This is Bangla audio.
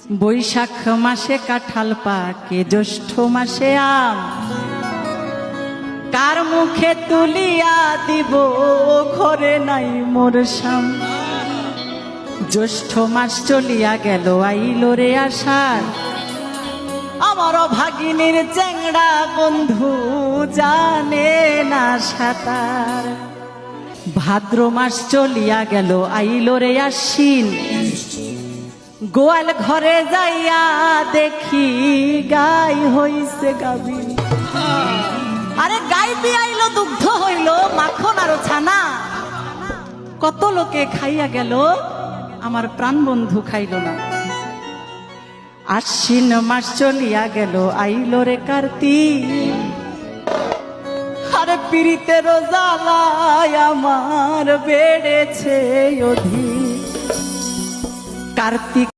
বৈশাখ মাসে কাঁঠাল পাকে, জ্যৈষ্ঠ মাসে আম, কার মুখে তুলিয়া দিব ঘরে নাই মোর শাম। জ্যৈষ্ঠ মাস চলিয়া গেল, আইল রে আষাঢ়, আমার ভাগিনীর চ্যাংড়া বন্ধু জানে না সাঁতার। ভাদ্র মাস চলিয়া গেল, আইল রে আশ্বিন, গোয়াল ঘরে যাইয়া দেখি গাই হইছে গাবিন। আরে গাই দিয়ে আইলো, দুগ্ধ হইল, মাখন আরো ছানা, কত লোকে খাইয়া গেল, আমার প্রাণ বন্ধু খাইল না। আশ্বিন মাস চলিয়া গেল, আইল রে কার্তিক, আরে পীড়িতের জ্বালায় আমার বেড়েছে অধিক। কার্তিক